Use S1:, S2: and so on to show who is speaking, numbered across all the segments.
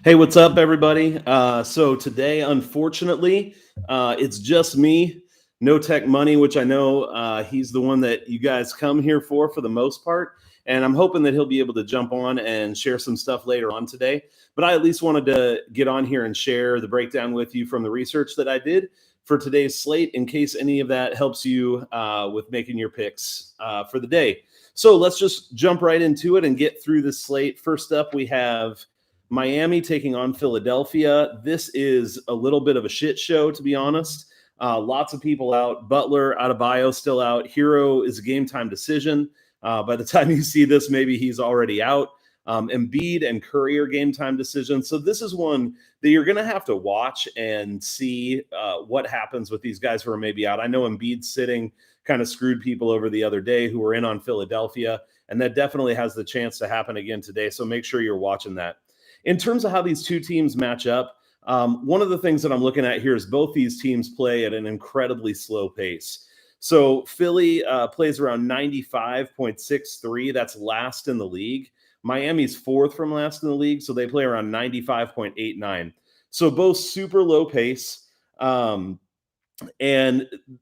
S1: Hey, what's up, everybody? So today, unfortunately, it's just me, No Tech Money, which I know he's the one that you guys come here for the most part. And I'm hoping that he'll be able to jump on and share some stuff later on today. But I at least wanted to get on here and share the breakdown with you from the research that I did for today's slate, in case any of that helps you with making your picks for the day. So let's just jump right into it and get through this slate. First up, we have Miami taking on Philadelphia. This is a little bit of a shit show, to be honest. Lots of people out. Butler, Adebayo still out. Hero is a game time decision. By the time you see this, maybe he's already out. Embiid and Curry are game time decisions. So this is one that you're going to have to watch and see what happens with these guys who are maybe out. I know Embiid sitting kind of screwed people over the other day who were in on Philadelphia, and that definitely has the chance to happen again today. So make sure you're watching that. In terms of how these two teams match up, one of the things that I'm looking at here is both these teams play at an incredibly slow pace. So Philly plays around 95.63. That's last in the league. Miami's fourth from last in the league, so they play around 95.89. So both super low pace. And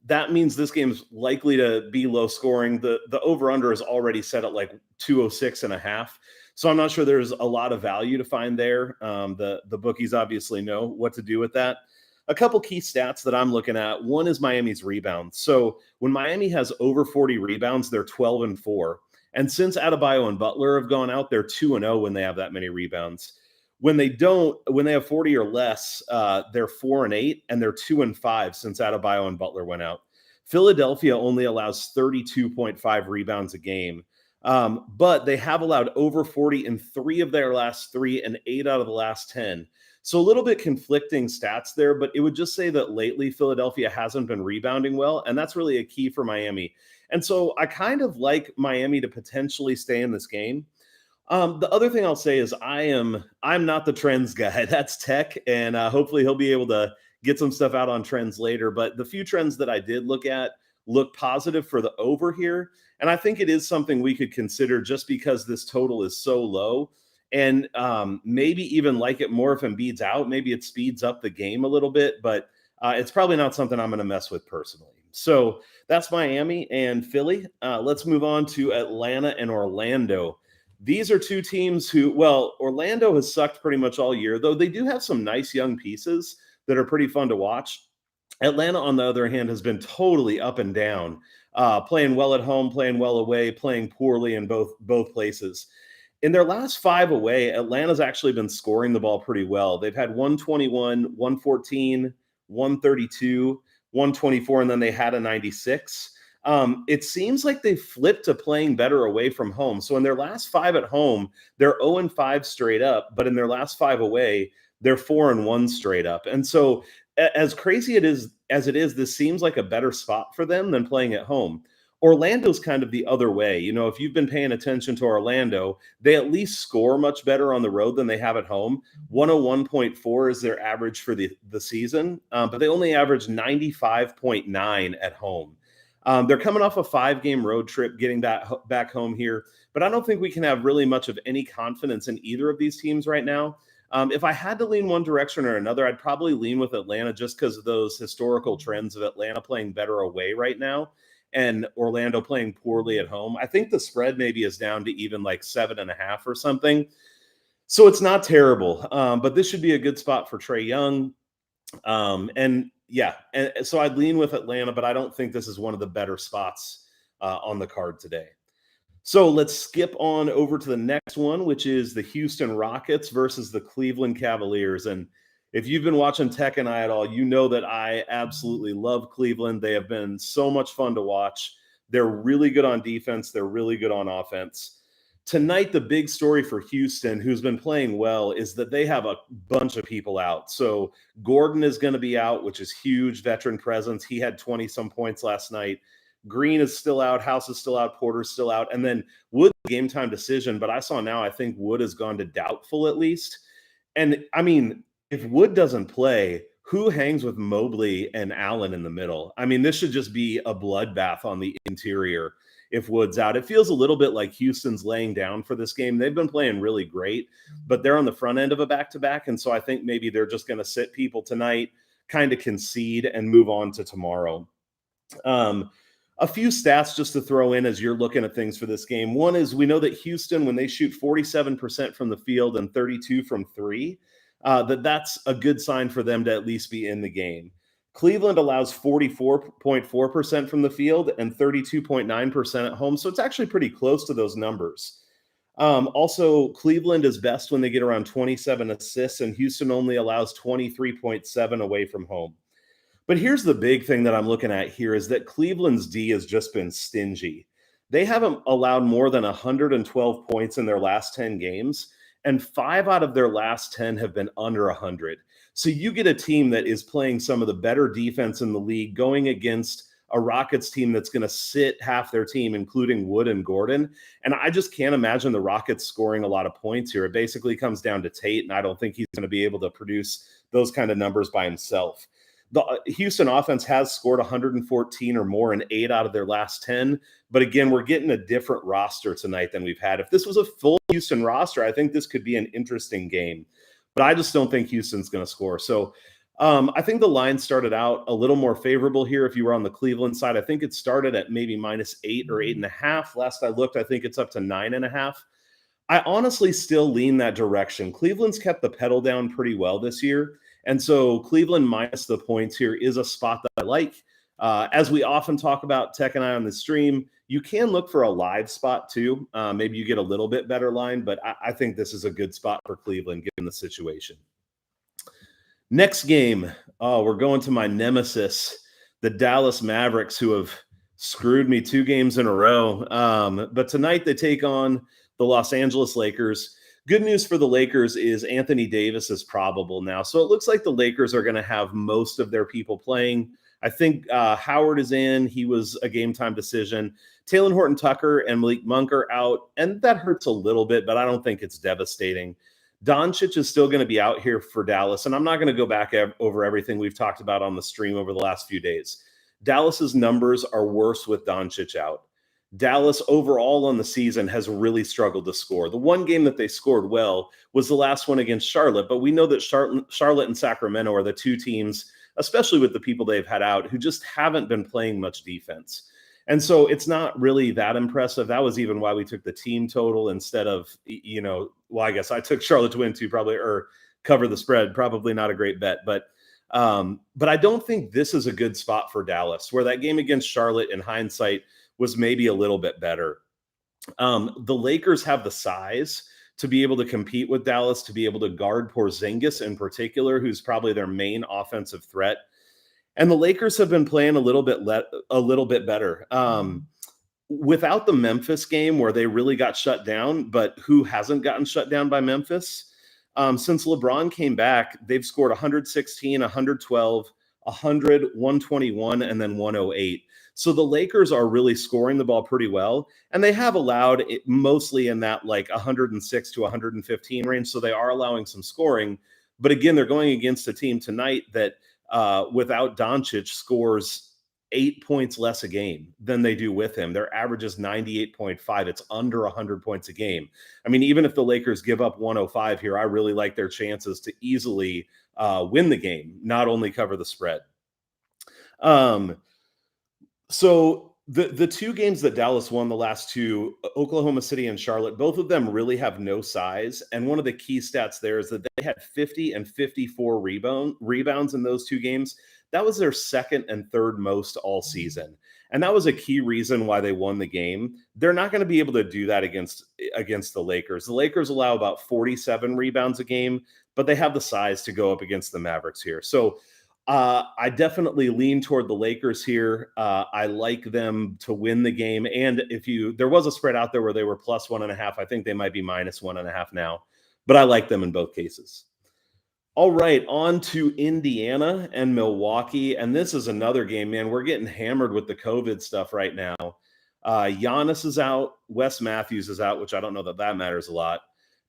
S1: that means this game's likely to be low scoring. The over-under is already set at like 206.5. So I'm not sure there's a lot of value to find there. The bookies obviously know what to do with that. A couple key stats that I'm looking at. One is Miami's rebounds. So when Miami has over 40 rebounds, they're 12-4. And since Adebayo and Butler have gone out, they're 2-0 when they have that many rebounds. When they have 40 or less, they're 4-8, and they're 2-5 since Adebayo and Butler went out. Philadelphia only allows 32.5 rebounds a game. But they have allowed over 40 in 3 of their last 3 and 8 out of the last 10. So a little bit conflicting stats there, but it would just say that lately Philadelphia hasn't been rebounding well, and that's really a key for Miami. And so I kind of like Miami to potentially stay in this game. The other thing I'll say is I'm not the trends guy. That's Tech, and hopefully he'll be able to get some stuff out on trends later. But the few trends that I did look at look positive for the over here. And I think it is something we could consider just because this total is so low, and maybe even like it more if Embiid's out. Maybe it speeds up the game a little bit, but it's probably not something I'm going to mess with personally. So that's Miami and Philly. Let's move on to Atlanta and Orlando. These are two teams who, well, Orlando has sucked pretty much all year, though they do have some nice young pieces that are pretty fun to watch. Atlanta, on the other hand, has been totally up and down, playing well at home, playing well away, playing poorly in both places. In their last 5 away, Atlanta's actually been scoring the ball pretty well. They've had 121, 114, 132, 124, and then they had a 96. It seems like they flipped to playing better away from home. So in their last 5 at home, they're 0-5 straight up, but in their last 5 away, they're 4-1 straight up. And so as crazy as it is, this seems like a better spot for them than playing at home. Orlando's kind of the other way. You know, if you've been paying attention to Orlando, they at least score much better on the road than they have at home. 101.4 is their average for the season, but they only average 95.9 at home. They're coming off a 5-game road trip, getting back home here, but I don't think we can have really much of any confidence in either of these teams right now. If I had to lean one direction or another, I'd probably lean with Atlanta just because of those historical trends of Atlanta playing better away right now and Orlando playing poorly at home. I think the spread maybe is down to even like 7.5 or something. So it's not terrible, but this should be a good spot for Trae Young. And so I'd lean with Atlanta, but I don't think this is one of the better spots on the card today. So let's skip on over to the next one, which is the Houston Rockets versus the Cleveland Cavaliers. And if you've been watching Tech and I at all, you know that I absolutely love Cleveland. They have been so much fun to watch. They're really good on defense. They're really good on offense. Tonight, the big story for Houston, who's been playing well, is that they have a bunch of people out. So Gordon is going to be out, which is huge, veteran presence. He had 20-some points last night. Green is still out. House is still out. Porter's still out. And then Wood, game time decision. But I saw now, I think Wood has gone to doubtful at least. And I mean, if Wood doesn't play, who hangs with Mobley and Allen in the middle? I mean, this should just be a bloodbath on the interior if Wood's out. It feels a little bit like Houston's laying down for this game. They've been playing really great, but they're on the front end of a back-to-back, and so I think maybe they're just going to sit people tonight, kind of concede, and move on to tomorrow. A few stats just to throw in as you're looking at things for this game. One is we know that Houston, when they shoot 47% from the field and 32 from three, that's a good sign for them to at least be in the game. Cleveland allows 44.4% from the field and 32.9% at home. So it's actually pretty close to those numbers. Also, Cleveland is best when they get around 27 assists, and Houston only allows 23.7 away from home. But here's the big thing that I'm looking at here is that Cleveland's D has just been stingy. They haven't allowed more than 112 points in their last 10 games, and 5 out of their last 10 have been under 100. So you get a team that is playing some of the better defense in the league going against a Rockets team that's going to sit half their team, including Wood and Gordon. And I just can't imagine the Rockets scoring a lot of points here. It basically comes down to Tate, and I don't think he's going to be able to produce those kind of numbers by himself. The Houston offense has scored 114 or more in 8 out of their last 10. But again, we're getting a different roster tonight than we've had. If this was a full Houston roster, I think this could be an interesting game. But I just don't think Houston's going to score. So I think the line started out a little more favorable here. If you were on the Cleveland side, I think it started at maybe -8 or 8.5. Last I looked, I think it's up to 9.5. I honestly still lean that direction. Cleveland's kept the pedal down pretty well this year. And so Cleveland minus the points here is a spot that I like. As we often talk about, Tech and I on the stream, you can look for a live spot too. Maybe you get a little bit better line, but I think this is a good spot for Cleveland given the situation. Next game, we're going to my nemesis, the Dallas Mavericks, who have screwed me 2 games in a row. But tonight they take on the Los Angeles Lakers. Good news for the Lakers is Anthony Davis is probable now. So it looks like the Lakers are going to have most of their people playing. I think Howard is in. He was a game time decision. Talen Horton-Tucker and Malik Monk are out, and that hurts a little bit, but I don't think it's devastating. Doncic is still going to be out here for Dallas, and I'm not going to go back over everything we've talked about on the stream over the last few days. Dallas's numbers are worse with Doncic out. Dallas overall on the season has really struggled to score. The one game that they scored well was the last one against Charlotte, but we know that Charlotte and Sacramento are the 2 teams, especially with the people they've had out, who just haven't been playing much defense. And so it's not really that impressive. That was even why we took the team total instead of, I guess I took Charlotte to win too, probably, or cover the spread. Probably not a great bet, but I don't think this is a good spot for Dallas, where that game against Charlotte in hindsight was maybe a little bit better. The Lakers have the size to be able to compete with Dallas, to be able to guard Porzingis in particular, who's probably their main offensive threat. And the Lakers have been playing a little bit better. Without the Memphis game where they really got shut down, but who hasn't gotten shut down by Memphis? Since LeBron came back, they've scored 116, 112, 100, 121, and then 108. So the Lakers are really scoring the ball pretty well, and they have allowed it mostly in that like 106 to 115 range. So they are allowing some scoring, but again, they're going against a team tonight that without Doncic scores 8 points less a game than they do with him. Their average is 98.5. It's under 100 points a game. I mean, even if the Lakers give up 105 here, I really like their chances to easily win the game, not only cover the spread. So the 2 games that Dallas won, the last 2, Oklahoma City and Charlotte, both of them really have no size. And one of the key stats there is that they had 50 and 54 rebounds in those 2 games. That was their second and third most all season. And that was a key reason why they won the game. They're not going to be able to do that against the Lakers. The Lakers allow about 47 rebounds a game, but they have the size to go up against the Mavericks here. So I definitely lean toward the Lakers here. I like them to win the game. And there was a spread out there where they were +1.5. I think they might be -1.5 now, but I like them in both cases. All right, on to Indiana and Milwaukee. And this is another game, man. We're getting hammered with the COVID stuff right now. Giannis is out. Wes Matthews is out, which I don't know that matters a lot.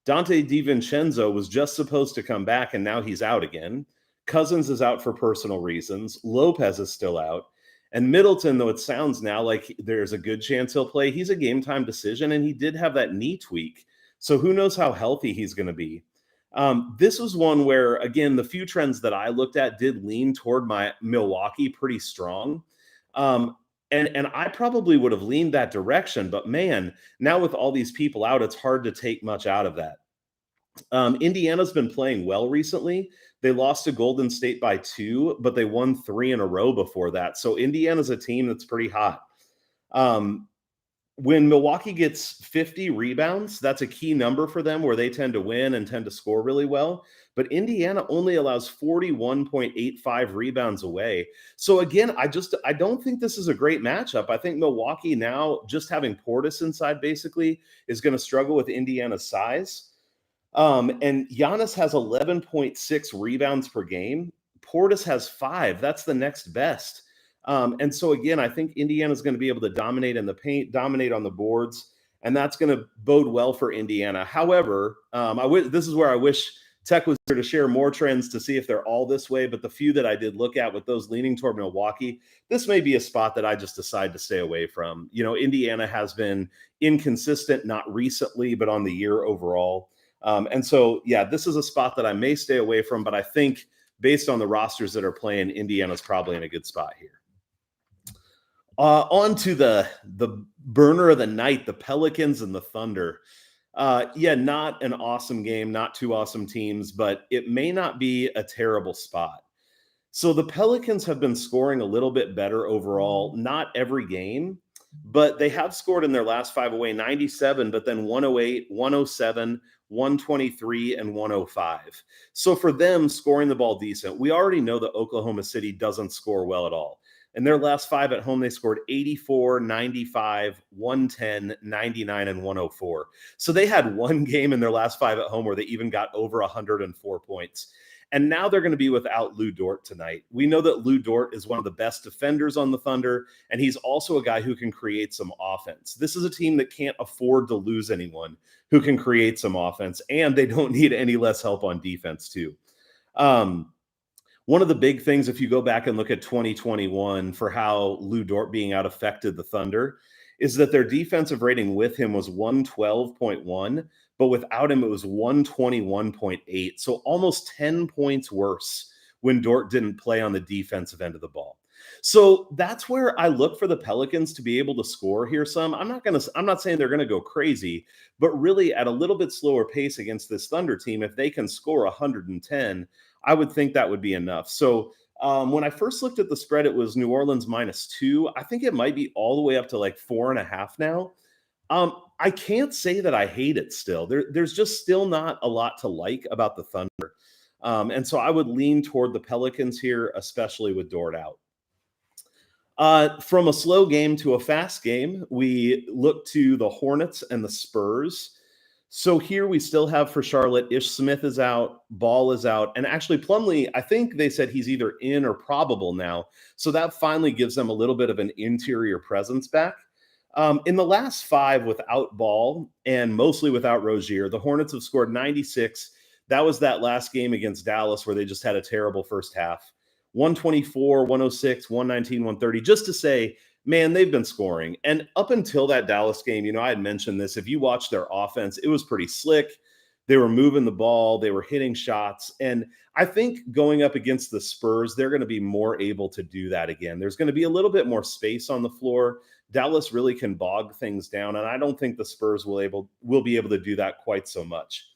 S1: Dante DiVincenzo was just supposed to come back, and now he's out again. Cousins is out for personal reasons. Lopez is still out. And Middleton, though it sounds now like there's a good chance he'll play, he's a game time decision, and he did have that knee tweak. So who knows how healthy he's going to be. This was one where, again, the few trends that I looked at did lean toward my Milwaukee pretty strong. And I probably would have leaned that direction. But man, now with all these people out, it's hard to take much out of that. Indiana's been playing well recently. They lost to Golden State by 2, but they won 3 in a row before that. So Indiana's a team that's pretty hot. When Milwaukee gets 50 rebounds, that's a key number for them where they tend to win and tend to score really well. But Indiana only allows 41.85 rebounds away. So again, I don't think this is a great matchup. I think Milwaukee now, just having Portis inside basically, is going to struggle with Indiana's size. And Giannis has 11.6 rebounds per game. Portis has 5. That's the next best. And so again, I think Indiana's going to be able to dominate in the paint, dominate on the boards, and that's going to bode well for Indiana. However, this is where I wish Tech was here to share more trends to see if they're all this way. But the few that I did look at with those leaning toward Milwaukee, this may be a spot that I just decide to stay away from. Indiana has been inconsistent, not recently, but on the year overall. And so, yeah, this is a spot that I may stay away from, but I think based on the rosters that are playing, Indiana's probably in a good spot here. On to the burner of the night, the Pelicans and the Thunder. Not an awesome game, not two awesome teams, but it may not be a terrible spot. So the Pelicans have been scoring a little bit better overall, not every game, but they have scored in their last 5 away, 97, but then 108, 107, 123, and 105. So for them, scoring the ball decent. We already know that Oklahoma City doesn't score well at all. In their last 5 at home, they scored 84, 95, 110, 99, and 104. So they had one game in their last 5 at home where they even got over 104 points. And now they're going to be without Lou Dort tonight. We know that Lou Dort is one of the best defenders on the Thunder, and he's also a guy who can create some offense. This is a team that can't afford to lose anyone who can create some offense, and they don't need any less help on defense too. One of the big things, if you go back and look at 2021 for how Lou Dort being out affected the Thunder, is that their defensive rating with him was 112.1, but without him, it was 121.8. So almost 10 points worse when Dort didn't play on the defensive end of the ball. So that's where I look for the Pelicans to be able to score here some. I'm not saying they're going to go crazy, but really at a little bit slower pace against this Thunder team, if they can score 110, I would think that would be enough. So when I first looked at the spread, it was New Orleans -2. I think it might be all the way up to like 4.5 now. I can't say that I hate it still. There's just still not a lot to like about the Thunder. And so I would lean toward the Pelicans here, especially with Dort out. From a slow game to a fast game, we look to the Hornets and the Spurs. So here we still have for Charlotte, Ish Smith is out, Ball is out, and actually Plumlee, I think they said he's either in or probable now. So that finally gives them a little bit of an interior presence back. In the last 5 without Ball and mostly without Rozier, the Hornets have scored 96. That was that last game against Dallas where they just had a terrible first half. 124, 106, 119, 130, just to say, man, they've been scoring. And up until that Dallas game, I had mentioned this. If you watch their offense, it was pretty slick. They were moving the ball. They were hitting shots. And I think going up against the Spurs, they're going to be more able to do that again. There's going to be a little bit more space on the floor. Dallas really can bog things down. And I don't think the Spurs will be able to do that quite so much.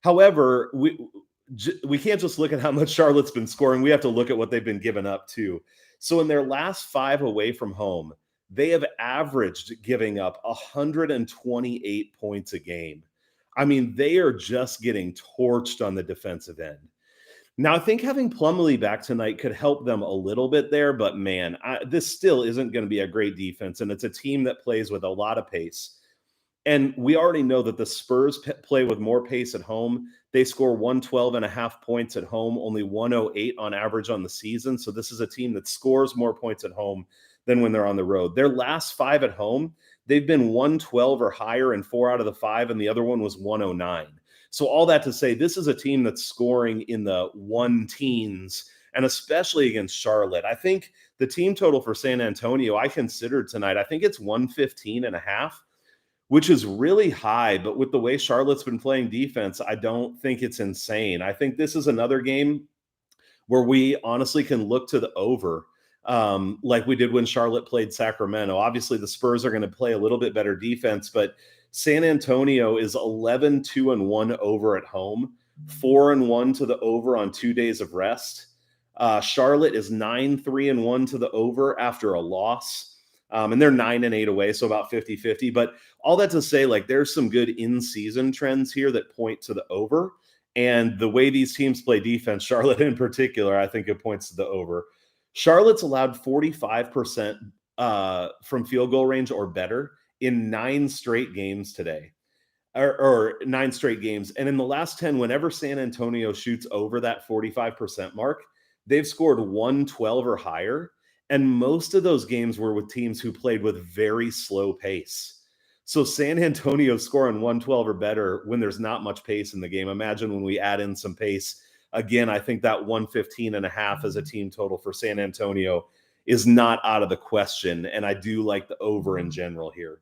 S1: However, we can't just look at how much Charlotte's been scoring. We have to look at what they've been giving up too. So in their last 5 away from home, they have averaged giving up 128 points a game. I mean, they are just getting torched on the defensive end. Now, I think having Plumlee back tonight could help them a little bit there, but man, this still isn't going to be a great defense, and it's a team that plays with a lot of pace. And we already know that the Spurs play with more pace at home. They score 112.5 points at home, only 108 on average on the season. So this is a team that scores more points at home than when they're on the road. Their last 5 at home, they've been 112 or higher in 4 out of the 5, and the other one was 109. So all that to say, this is a team that's scoring in the one teens, and especially against Charlotte. I think the team total for San Antonio, I considered tonight, I think it's 115.5, which is really high. But with the way Charlotte's been playing defense, I don't think it's insane. I think this is another game where we honestly can look to the over, like we did when Charlotte played Sacramento. Obviously, the Spurs are going to play a little bit better defense, but San Antonio is 11-2-1 over at home, 4-1 to the over on 2 days of rest. Charlotte is 9-3-1 to the over after a loss. And they're 9-8 away, so about 50-50. But all that to say, like, there's some good in-season trends here that point to the over. And the way these teams play defense, Charlotte in particular, I think it points to the over. Charlotte's allowed 45% from field goal range or better in 9 straight games today, or 9 straight games. And in the last 10, whenever San Antonio shoots over that 45% mark, they've scored 112 or higher. And most of those games were with teams who played with very slow pace. So San Antonio scoring 112 or better when there's not much pace in the game. Imagine when we add in some pace. Again, I think that 115.5 as a team total for San Antonio is not out of the question. And I do like the over in general here.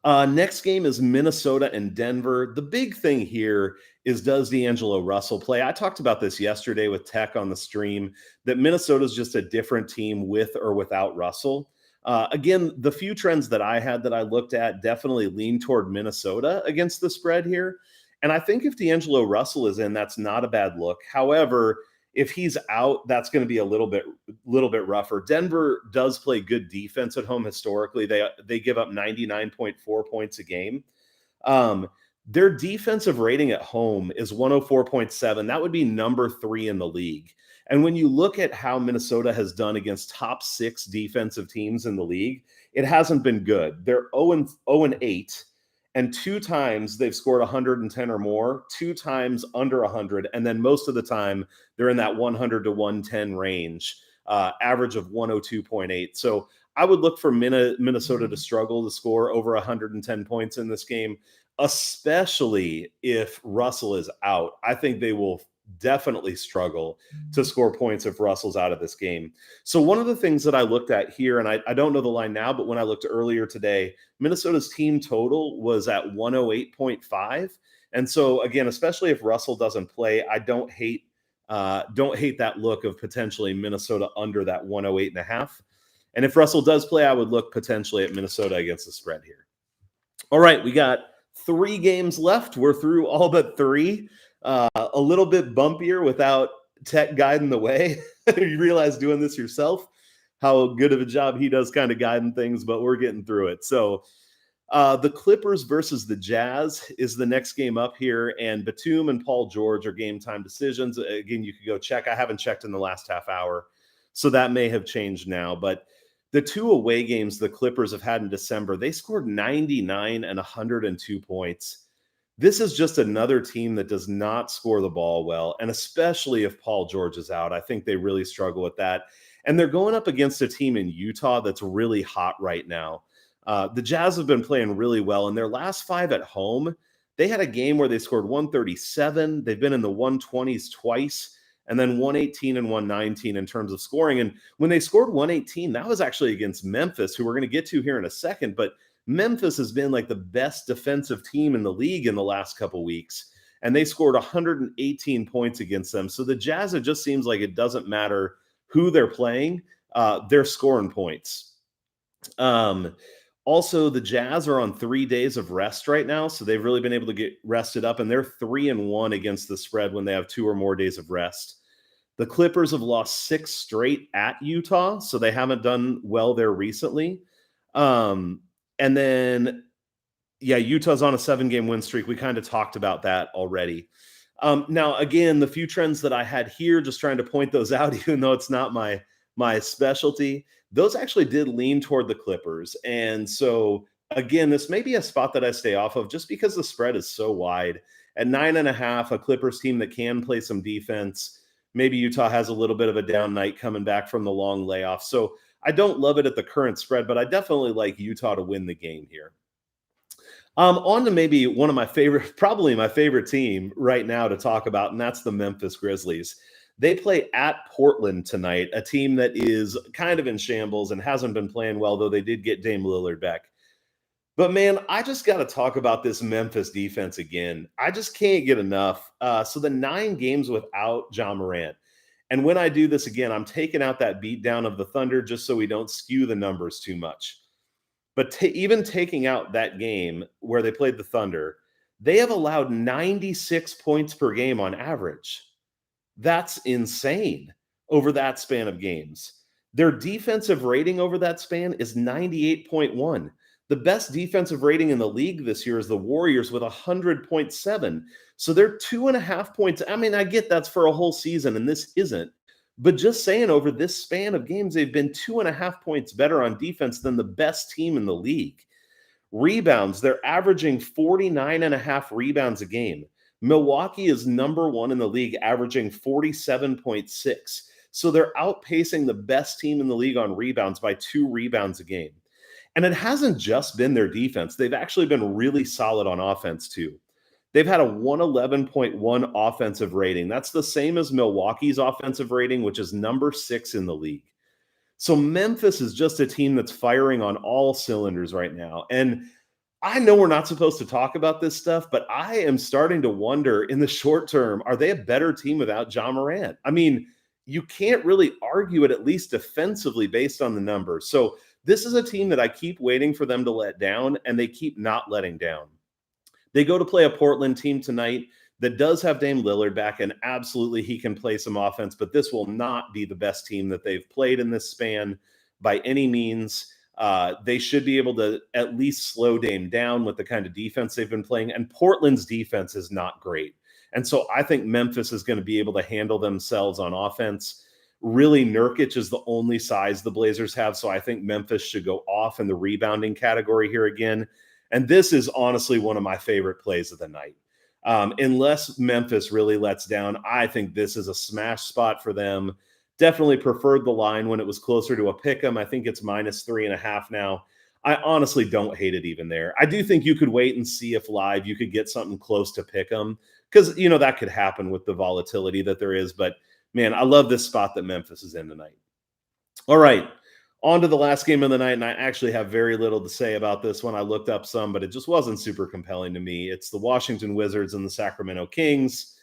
S1: Next game is Minnesota and Denver. The big thing here is, does D'Angelo Russell play? I talked about this yesterday with Tech on the stream, that Minnesota is just a different team with or without Russell. Again, the few trends that I had that I looked at definitely lean toward Minnesota against the spread here. And I think if D'Angelo Russell is in, that's not a bad look. However, if he's out, that's going to be a little bit rougher. Denver does play good defense at home historically. They give up 99.4 points a game. Their defensive rating at home is 104.7. That would be number 3 in the league. And when you look at how Minnesota has done against top 6 defensive teams in the league, it hasn't been good. They're 0-8. And 2 times they've scored 110 or more, 2 times under 100. And then most of the time they're in that 100 to 110 range, average of 102.8. So I would look for Minnesota to struggle to score over 110 points in this game, especially if Russell is out. I think they will definitely struggle to score points if Russell's out of this game. So one of the things that I looked at here, and I don't know the line now, but when I looked earlier today, Minnesota's team total was at 108.5. And so again, especially if Russell doesn't play, I don't hate that look of potentially Minnesota under that 108.5. And if Russell does play, I would look potentially at Minnesota against the spread here. All right, we got 3 games left. We're through all but 3. A little bit bumpier without Tech guiding the way. You realize doing this yourself, how good of a job he does kind of guiding things, but we're getting through it. So the Clippers versus the Jazz is the next game up here, and Batum and Paul George are game time decisions. Again, you could go check. I haven't checked in the last half hour, so that may have changed now. But the 2 away games the Clippers have had in December, they scored 99 and 102 points. This is just another team that does not score the ball well, and especially if Paul George is out, I think they really struggle with that. And they're going up against a team in Utah that's really hot right now. The Jazz have been playing really well. In their last 5 at home, they had a game where they scored 137. They've been in the 120s twice, and then 118 and 119 in terms of scoring. And when they scored 118, that was actually against Memphis, who we're going to get to here in a second. But Memphis has been like the best defensive team in the league in the last couple weeks, and they scored 118 points against them. So the Jazz, it just seems like it doesn't matter who they're playing, they're scoring points. Also, the Jazz are on 3 days of rest right now, so they've really been able to get rested up, and they're 3-1 against the spread when they have 2 or more days of rest. The Clippers have lost 6 straight at Utah, so they haven't done well there recently. And then, Utah's on a 7-game win streak. We kind of talked about that already. Now, again, the few trends that I had here, just trying to point those out, even though it's not my specialty, those actually did lean toward the Clippers. And so, again, this may be a spot that I stay off of just because the spread is so wide. At 9.5, a Clippers team that can play some defense. Maybe Utah has a little bit of a down night coming back from the long layoff. So I don't love it at the current spread, but I definitely like Utah to win the game here. On to maybe one of my favorite, probably my favorite team right now to talk about, and that's the Memphis Grizzlies. They play at Portland tonight, a team that is kind of in shambles and hasn't been playing well, though they did get Dame Lillard back. But man, I just got to talk about this Memphis defense again. I just can't get enough. So the 9 games without John Morant. And when I do this again, I'm taking out that beatdown of the Thunder just so we don't skew the numbers too much. But even taking out that game where they played the Thunder, they have allowed 96 points per game on average. That's insane over that span of games. Their defensive rating over that span is 98.1. The best defensive rating in the league this year is the Warriors with 100.7. So they're 2.5 points. I mean, I get that's for a whole season, and this isn't. But just saying, over this span of games, they've been 2.5 points better on defense than the best team in the league. Rebounds, they're averaging 49.5 rebounds a game. Milwaukee is number 1 in the league, averaging 47.6. So they're outpacing the best team in the league on rebounds by 2 rebounds a game. And it hasn't just been their defense. They've actually been really solid on offense too. They've had a 111.1 offensive rating. That's the same as Milwaukee's offensive rating, which is number 6 in the league. So Memphis is just a team that's firing on all cylinders right now. And I know we're not supposed to talk about this stuff, but I am starting to wonder in the short term, are they a better team without John Morant? I mean, you can't really argue it, at least defensively, based on the numbers. So this is a team that I keep waiting for them to let down, and they keep not letting down. They go to play a Portland team tonight that does have Dame Lillard back, and absolutely he can play some offense, but this will not be the best team that they've played in this span by any means. They should be able to at least slow Dame down with the kind of defense they've been playing, and Portland's defense is not great. And so I think Memphis is going to be able to handle themselves on offense. Really, Nurkic is the only size the Blazers have, so I think Memphis should go off in the rebounding category here again. And this is honestly one of my favorite plays of the night. Unless Memphis really lets down, I think this is a smash spot for them. Definitely preferred the line when it was closer to a pick 'em. I think it's -3.5 now. I honestly don't hate it even there. I do think you could wait and see if live you could get something close to pick 'em, because, you know, that could happen with the volatility that there is. But man, I love this spot that Memphis is in tonight. All right, on to the last game of the night, and I actually have very little to say about this one. I looked up some, but it just wasn't super compelling to me. It's the Washington Wizards and the Sacramento Kings.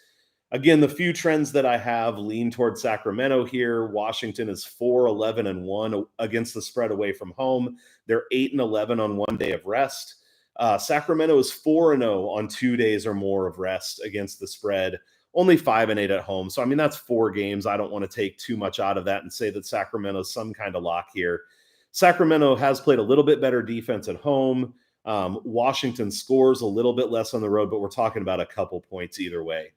S1: Again, the few trends that I have lean toward Sacramento here. Washington is 4-11-1 against the spread away from home. They're 8-11 on one day of rest. Sacramento is 4-0 on 2 days or more of rest against the spread. Only 5-8 at home. So, I mean, that's 4 games. I don't want to take too much out of that and say that Sacramento is some kind of lock here. Sacramento has played a little bit better defense at home. Washington scores a little bit less on the road, but we're talking about a couple points either way.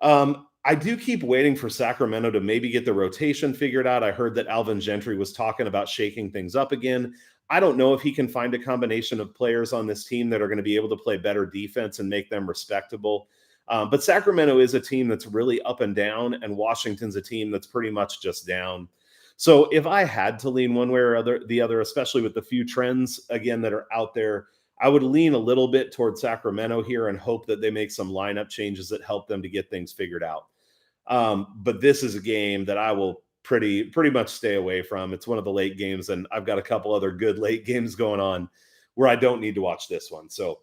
S1: I do keep waiting for Sacramento to maybe get the rotation figured out. I heard that Alvin Gentry was talking about shaking things up again. I don't know if he can find a combination of players on this team that are going to be able to play better defense and make them respectable. But Sacramento is a team that's really up and down, and Washington's a team that's pretty much just down. So if I had to lean one way or the other, especially with the few trends, again, that are out there, I would lean a little bit toward Sacramento here and hope that they make some lineup changes that help them to get things figured out. But this is a game that I will pretty much stay away from. It's one of the late games, and I've got a couple other good late games going on where I don't need to watch this one. So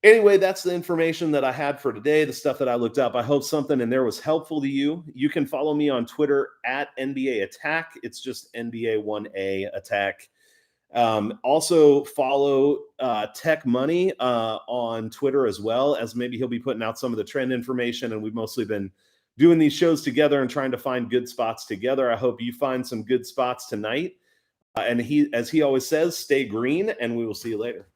S1: anyway, that's the information that I had for today, the stuff that I looked up. I hope something in there was helpful to you. You can follow me on Twitter at NBA Attack. It's just NBA1A Attack. Also follow Tech Money on Twitter as well, as maybe he'll be putting out some of the trend information, and we've mostly been doing these shows together and trying to find good spots together. I hope you find some good spots tonight. And as he always says, stay green, and we will see you later.